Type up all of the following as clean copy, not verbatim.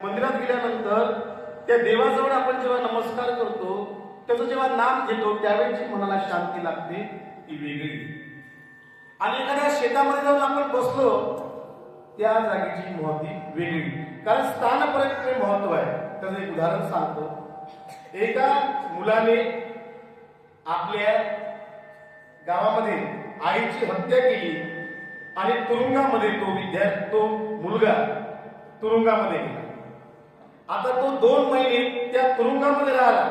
मंदिरात गेल्यानंतर त्या देवाजवळ आपण जेव्हा नमस्कार करतो, त्याचं जेव्हा नाम घेतो त्यावेळी मनाला शांती लागते, ती वेगळी. आणि एखाद्या शेतामध्ये जाऊन आपण बसलो, त्या जागेची महती वेगळी. कारण स्थानपरक महत्व आहे. त्याचं एक उदाहरण सांगतो. एका मुलाने आपल्या गावामध्ये आईची हत्या केली आणि तुरुंगामध्ये तो मुलगा तुरुंगामध्ये गेला. आता तो 2 महिने त्या तुरुंगामध्ये राहिला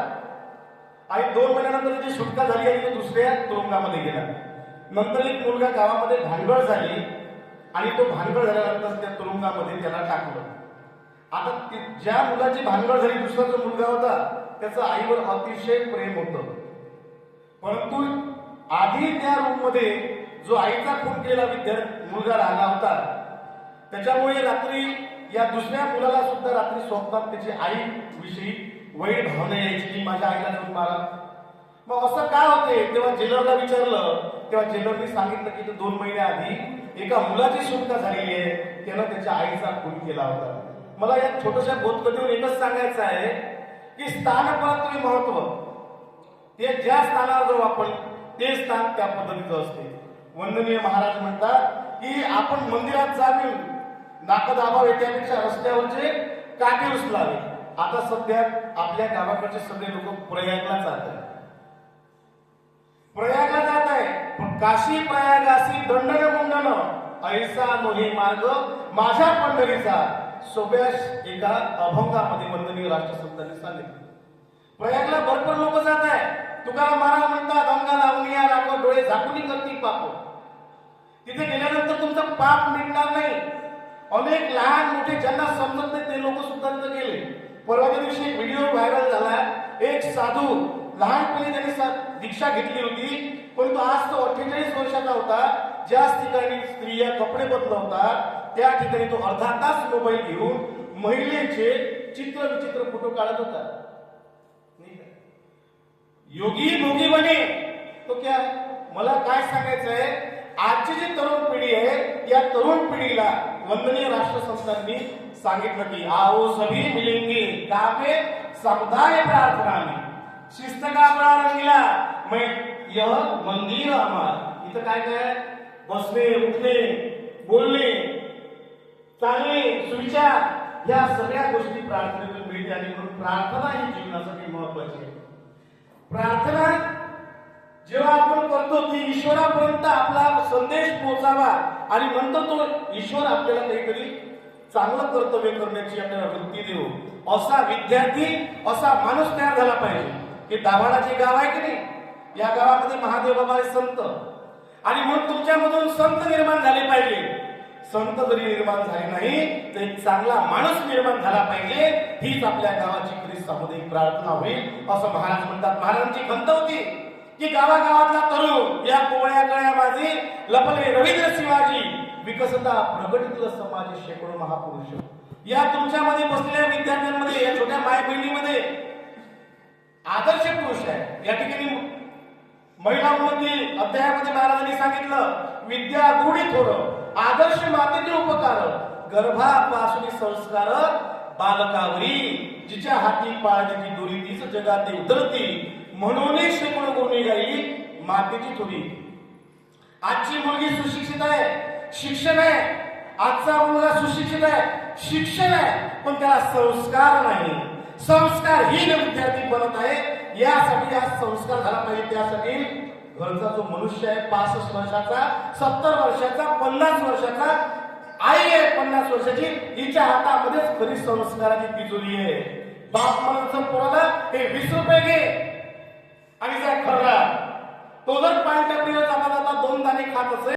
आणि 2 महिन्यानंतर त्याची सुटका झाली आणि तो दुसऱ्या तुरुंगामध्ये गेला. नंतर एक मुलगा गावामध्ये भानगड झाली आणि तो भानगड झाल्यानंतर त्या तुरुंगामध्ये त्याला टाकलं. आता ज्या मुलाची भानगड झाली, दुसरा जो मुलगा होता त्याचं आईवर अतिशय प्रेम होतं. परंतु आधी त्या रूम मध्ये जो आईचा खून केलेला मुलगा राहिला होता, त्याच्यामुळे रात्री या दुसऱ्या मुलाला सुद्धा रात्री स्वप्नात त्याची आई विषयी वाईट भावना यायची की माझ्या आईला जाऊन मारा. मग असं काय होते? तेव्हा जेलरला विचारलं, तेव्हा जेलरने सांगितलं की 2 महिन्याआधी एका मुलाची सुटका झालेली आहे, त्यानं त्याच्या आईचा खून केला होता. मला या छोट्याशा बोधकथेवर एकच सांगायचं आहे की स्थानपरत्वे महत्व, ते ज्या स्थानावर जाऊ आपण ते स्थान त्या पद्धतीचं असते. वंदनीय महाराज म्हणतात की आपण मंदिरात जावे, नाकं दाबावे त्यापेक्षा रस्त्यावरचे काटे उचलावे. आता सध्या आपल्या गावाकडचे सगळे लोक प्रयागला जात आहेत. प्रयागला जात आहे, पण काशी प्रयागासी दंडन मुंडन ऐसा नोहे मार्ग माझ्या पंढरीचा, सोब्यास एका अभंगामध्ये वंदनीय राष्ट्रसंतांनी सांगितलं. प्रयागला भरपूर लोक जात आहे. तुकाराम महाराज म्हणतात, अंगा लावून या राखो डोळे झाकून करती पाप. तिथे गेल्यानंतर तुमचं पाप मिटणार नाही. अनेक लहान मोठे ज्यांना समजत नाही ते लोक सुद्धा तिथे गेले. परवाच्या दिवशी एक व्हिडिओ व्हायरल झाला. एक साधू लहानपणी त्याने दीक्षा घेतली होती, परंतु आज तो 48 वर्षाचा होता. ज्याच ठिकाणी स्त्रिया कपडे बदलवतात त्या ठिकाणी तो अर्धा तास मोबाईल घेऊन महिलेचे चित्र विचित्र फोटो काढत होता. योगी भोगी बने तो क्या? मला काय सांगायचं आहे, आजची जी तरुण पिढी आहे या तरुण पिढीला वंदनीय राष्ट्रसंतांनी सांगितलं की आओ सभी मिलेंगे काफे समुदाय प्रार्थना में शिस्त का बड़ा रंगीला मैं यह मंदिर हमारा. इथं काय काय बसणे, उठणे, बोलणे, चालणे, सुविचार या सगळ्या गोष्टी प्रार्थनेतून मिळते. आणि म्हणून प्रार्थना ही जीवनासाठी महत्वाची आहे. प्रार्थना जेव्हा आपण करतो ती ईश्वरापर्यंत आपला संदेश पोहोचावा आणि म्हणतो तो ईश्वर आपल्याला काहीतरी चांगलं कर्तव्य करण्याची आपल्याला वृत्ती देऊ. असा विद्यार्थी, असा माणूस तयार झाला पाहिजे. की दाभाडाचे गाव आहे की नाही, या गावामध्ये महादेव बाबा संत, आणि म्हणून तुमच्यामधून संत निर्माण झाले पाहिजे. संत जरी निर्माण झाले नाही तर एक चांगला माणूस निर्माण झाला पाहिजे. हीच आपल्या गावाची खरी सामुदायिक प्रार्थना होईल असं महाराज म्हणतात. महाराजांची खंत होती की गावागावातला तरुण या कोवळ्या कळ्या माझी लपले रवींद्र शिवाजी विकसता प्रगतीतलं समाज शेकडो महापुरुष. या तुमच्यामध्ये बसलेल्या विद्यार्थ्यांमध्ये, या छोट्या माय बहिणीमध्ये आदर्श पुरुष आहे. या ठिकाणी महिला उन्नती अध्यायामध्ये महाराजांनी सांगितलं, विद्या गुढी थोर आदर्श मातेचे उपकार, गर्भापासून संस्कार बालकावरी, जिच्या हाती पाळण्याची दोरी तीच जगात उतरती, म्हणून शेकडो गुणी गाई मातेची थोडी. आजची मुलगी सुशिक्षित आहे, शिक्षण आहे. आजचा मुलगा सुशिक्षित आहे, शिक्षण आहे, पण त्याला संस्कार नाही. संस्कारहीन विद्यार्थी बनत आहे. यासाठी आज संस्कार झाला पाहिजे. त्यासाठी घरचा जो मनुष्य आहे 65 वर्षाचा, 70 वर्षाचा, 50 वर्षाचा, आई आहे 50 वर्षाची, हिच्या हातामध्येच खरी संस्काराची तिजोरी आहे. बाप म्हणून पोराला हे 20 रुपये घे आणि जा खर्रा. तो जर पाणी टाकलीवर जाता जाता 2 दाणे खात असेल